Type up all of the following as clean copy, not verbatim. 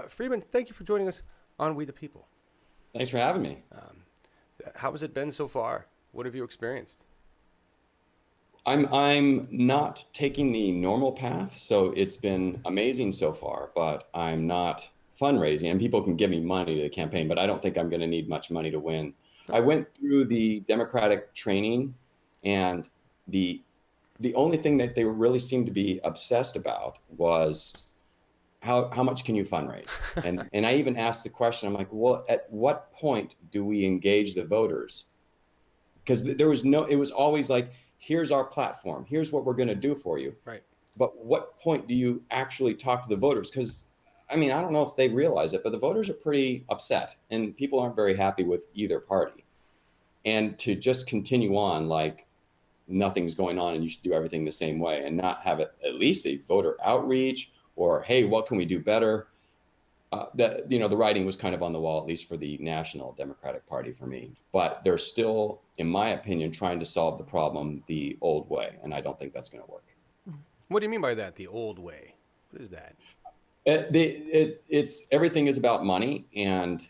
Freeman, thank you for joining us on We the People. Thanks for having me. How has it been so far? What have you experienced? I'm not taking the normal path, so it's been amazing so far, but I'm not fundraising. And people can give me money to the campaign, but I don't think I'm going to need much money to win. I Okay. went through the Democratic training, and the the only thing that they really seemed to be obsessed about was how much can you fundraise? And I even asked the question, I'm like, well, at what point do we engage the voters? Because there was no, it was always like, here's our platform, here's what we're going to do for you. Right. But what point do you actually talk to the voters? Because I mean, I don't know if they realize it, but the voters are pretty upset and people aren't very happy with either party. And to just continue on like nothing's going on and you should do everything the same way and not have it, at least a voter outreach or, hey, what can we do better? The writing was kind of on the wall, at least for the National Democratic Party for me. But they're still, in my opinion, trying to solve the problem the old way, and I don't think that's going to work. What do you mean by that? The old way. What is that? It's everything is about money, and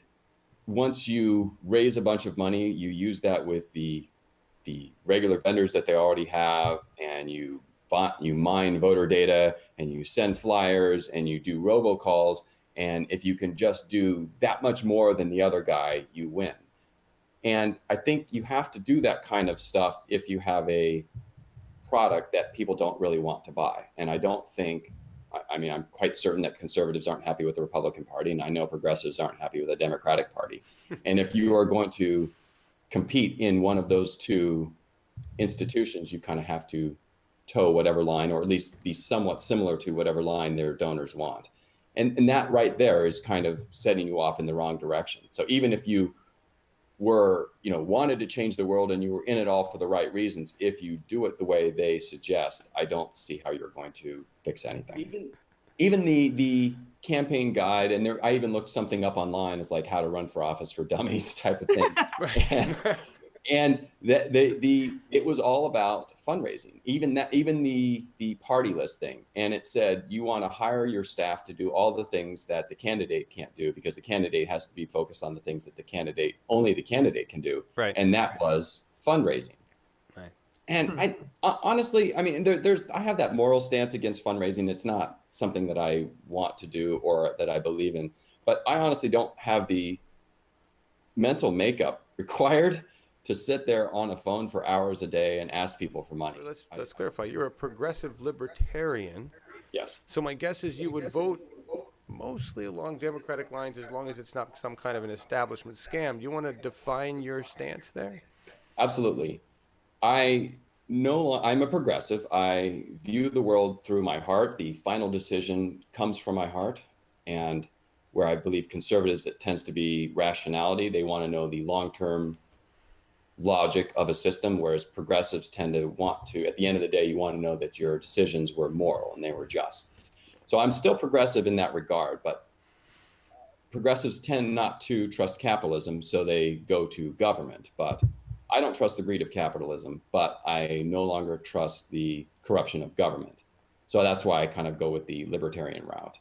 once you raise a bunch of money, you use that with the regular vendors that they already have, and you mine voter data, and you send flyers, and you do robocalls, and if you can just do that much more than the other guy, you win. And I think you have to do that kind of stuff if you have a product that people don't really want to buy. And I don't think, I mean, I'm quite certain that conservatives aren't happy with the Republican Party, and I know progressives aren't happy with the Democratic Party. And if you are going to compete in one of those two institutions, you kind of have to toe whatever line, or at least be somewhat similar to whatever line their donors want. And that right there is kind of setting you off in the wrong direction. So even if you were, wanted to change the world and you were in it all for the right reasons, if you do it the way they suggest, I don't see how you're going to fix anything. Even the campaign guide, and I even looked something up online, is like how to run for office for dummies type of thing. And Right. and it was all about fundraising, even the party list thing, and it said you want to hire your staff to do all the things that the candidate can't do, because the candidate has to be focused on the things that only the candidate can do, Right. and that was fundraising. Right. And Hmm. I honestly, I mean, I have that moral stance against fundraising. It's not something that I want to do or that I believe in, but I honestly don't have the mental makeup required to sit there on a phone for hours a day and ask people for So money. let's clarify. You're a progressive libertarian. Yes. So my guess is you would vote mostly along Democratic lines as long as it's not some kind of an establishment scam. Do you want to define your stance there? Absolutely. I I'm a progressive. I view the world through my heart. The final decision comes from my heart. And where I believe conservatives, it tends to be rationality. They want to know the long-term logic of a system, whereas progressives tend to want to, at the end of the day, you want to know that your decisions were moral and they were just. So I'm still progressive in that regard, but progressives tend not to trust capitalism, so they go to government. But I don't trust the greed of capitalism, but I no longer trust the corruption of government. So that's why I kind of go with the libertarian route.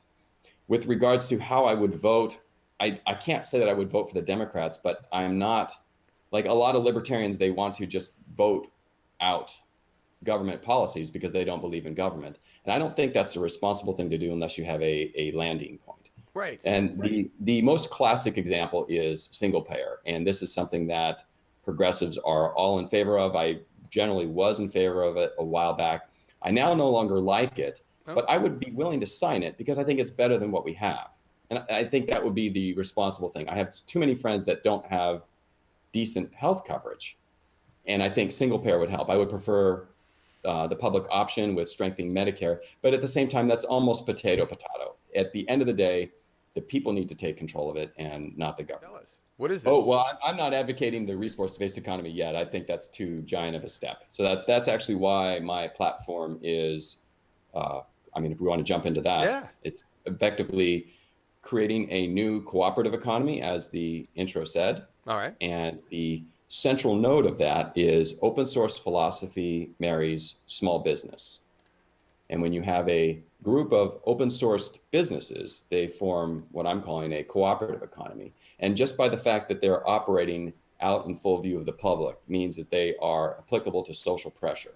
With regards to how I would vote, I can't say that I would vote for the Democrats, but I'm not like a lot of libertarians. They want to just vote out government policies because they don't believe in government. And I don't think that's a responsible thing to do unless you have a landing point. Right. And the most classic example is single payer. And this is something that progressives are all in favor of. I generally was in favor of it a while back. I now no longer like it, Oh, but I would be willing to sign it because I think it's better than what we have. And I think that would be the responsible thing. I have too many friends that don't have decent health coverage. And I think single payer would help. I would prefer the public option with strengthening Medicare. But at the same time, that's almost potato potato. At the end of the day, the people need to take control of it and not the tell government. us. What is Oh, this? well, I'm not advocating the resource-based economy yet. I think that's too giant of a step. So that's actually why my platform is, uh, I mean, if we want to jump into that, Yeah. it's effectively creating a new cooperative economy, as the intro said. All right. And the central node of that is open source philosophy marries small business. And when you have a group of open sourced businesses, they form what I'm calling a cooperative economy. And just by the fact that they're operating out in full view of the public means that they are applicable to social pressure.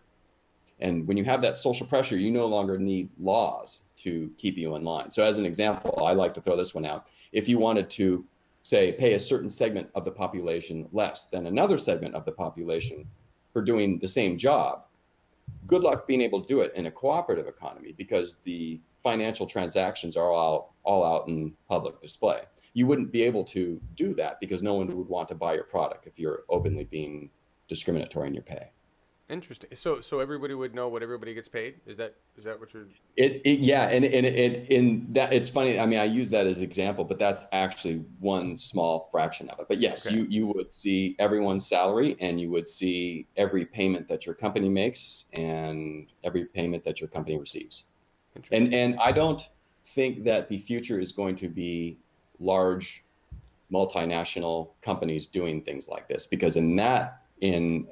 And when you have that social pressure, you no longer need laws to keep you in line. So, as an example, I like to throw this one out. If you wanted to, say, pay a certain segment of the population less than another segment of the population for doing the same job, good luck being able to do it in a cooperative economy because the financial transactions are all out in public display. You wouldn't be able to do that because no one would want to buy your product if you're openly being discriminatory in your pay. Interesting. So everybody would know what everybody gets paid. Is that what you're? Yeah, and in that it's funny. I mean, I use that as an example, but that's actually one small fraction of it. But yes, Okay. you would see everyone's salary, and you would see every payment that your company makes, and every payment that your company receives. Interesting. And I don't think that the future is going to be large multinational companies doing things like this because in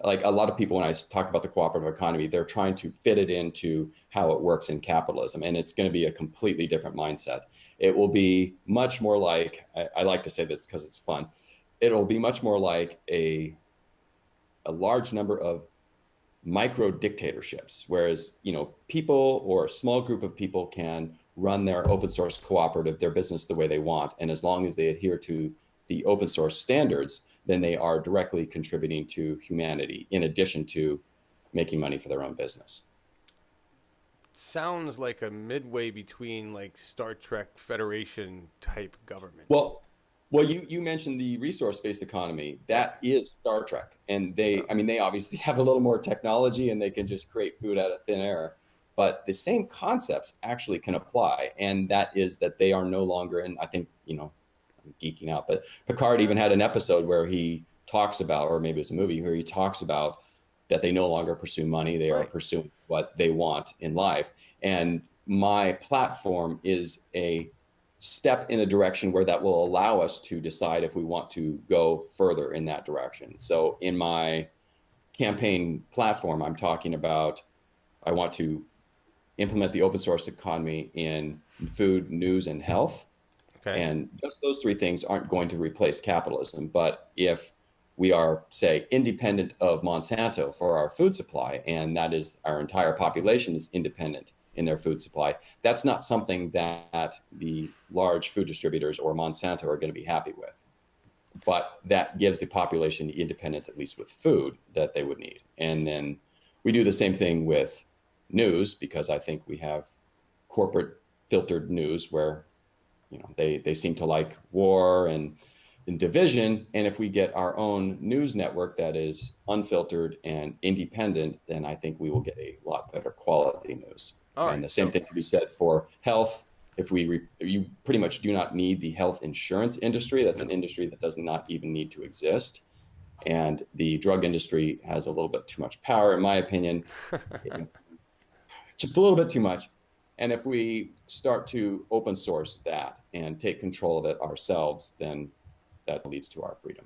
like a lot of people when I talk about the cooperative economy, they're trying to fit it into how it works in capitalism, and it's going to be a completely different mindset. It will be much more like I like to say this because it's fun. It'll be much more like a large number of micro dictatorships, whereas people or a small group of people can run their open source cooperative, their business the way they want, and as long as they adhere to the open source standards, then they are directly contributing to humanity in addition to making money for their own business. Sounds like a midway between like Star Trek Federation type government. Well, well, you mentioned the resource-based economy. Yeah. That is Star Trek, and Huh. I mean, they obviously have a little more technology, and they can just create food out of thin air. But the same concepts actually can apply, and that is that they are no longer. And I think I'm geeking out, but Picard even had an episode where he talks about, or maybe it's a movie where he talks about that they no longer pursue money; they are Right. pursuing what they want in life. And my platform is a step in a direction where that will allow us to decide if we want to go further in that direction. So in my campaign platform, I'm talking about I want to implement the open source economy in food, news, and health. Okay. And just those three things aren't going to replace capitalism. But if we are, say, independent of Monsanto for our food supply, and that is our entire population is independent in their food supply, that's not something that the large food distributors or Monsanto are going to be happy with. But that gives the population the independence, at least with food, that they would need. And then we do the same thing with news because I think we have corporate filtered news where they seem to like war and division. And if we get our own news network that is unfiltered and independent, then I think we will get a lot better quality news. All And right. the same So thing can be said for health. If you pretty much do not need the health insurance industry, that's an no. industry that does not even need to exist. And the drug industry has a little bit too much power, in my opinion, just a little bit too much. And if we start to open source that and take control of it ourselves, then that leads to our freedom.